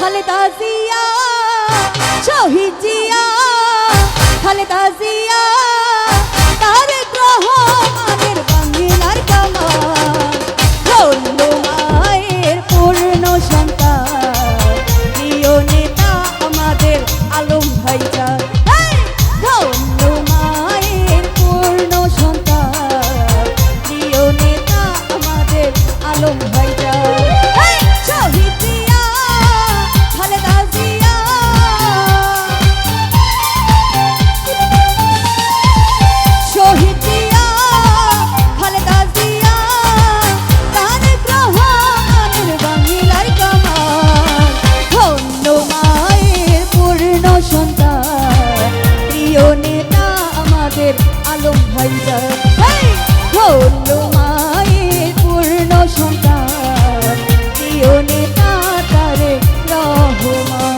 খালেদা জিয়া, শহীদ জিয়া, খালেদা জিয়া, তারেক রহমানের বাংলার কামান, ধন্য মায়ের পূর্ণ সন্তান, প্রিয় নেতা আমাদের আলম ভাইজান। ধন্য মায়ের পূর্ণ সন্তান, প্রিয় নেতা আমাদের আলম ভাইজান। শহীদ জিয়া, খালেদা জিয়া, শহীদ জিয়া, খালেদা জিয়া, তারেক রহমানের বাংলার কামান, ধন্য মায়ের পূর্ণ সন্তান, প্রিয় নেতা আমাদের আলম ভাইজান। ধন্য মায়ের পূর্ণ সন্তান, প্রিয় নেতা তারেক রহমান।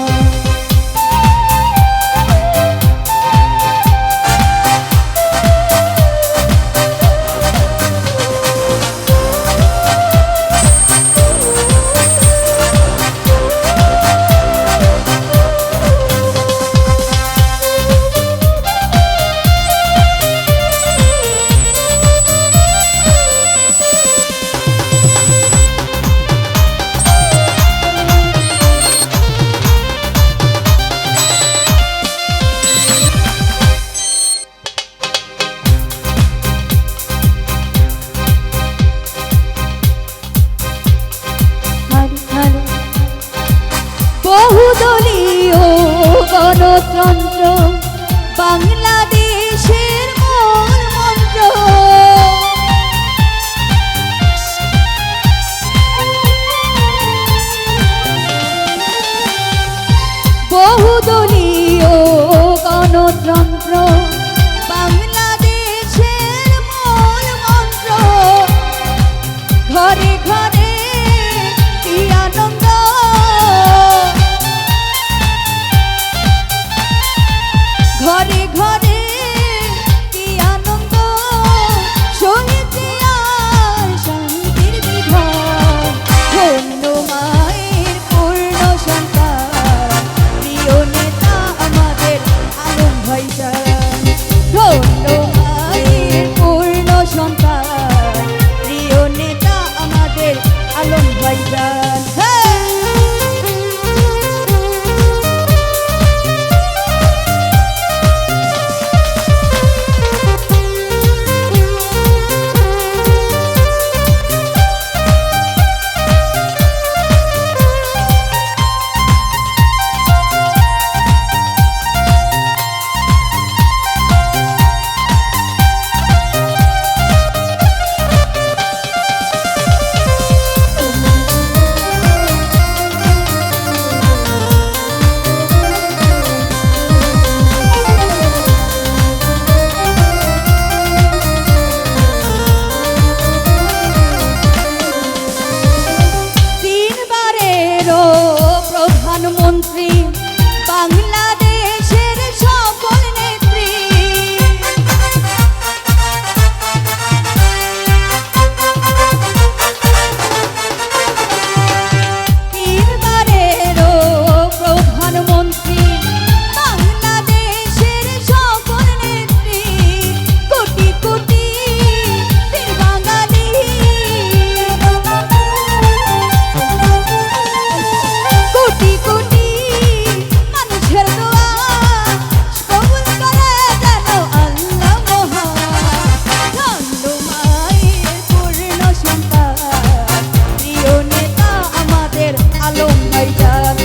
বহুদলীয় গণতন্ত্র বাংলাদেশের মূল মন্ত্র, বহুদলীয় গণতন্ত্র বাংলাদেশের মূল মন্ত্র, ঘরে ঘরে কি আনন্দ, ঘরে ঘরে কি আনন্দ, শহীদ জিয়ার শান্তির বিধান, ধন্য মায়ের পূর্ণ সন্তান, প্রিয় নেতা আমাদের আলম ভাইজান। ধন্য মায়ের পূর্ণ সন্তান, প্রিয় নেতা আমাদের আলম ভাইজান। প্রধানমন্ত্রী বাংলাদেশের সকল নেত্রী, তিনবারেরও প্রধানমন্ত্রী বাংলাদেশের সকল নেত্রী, কোটি কোটি বীর বাঙালি, কোটি কোটি মানুষের দোয়া কবুল করে যেন আল্লাহ মহান। ধন্য মায়ের পূর্ণ সন্তান, প্রিয় নেতা আমাদের আলম ভাইজান।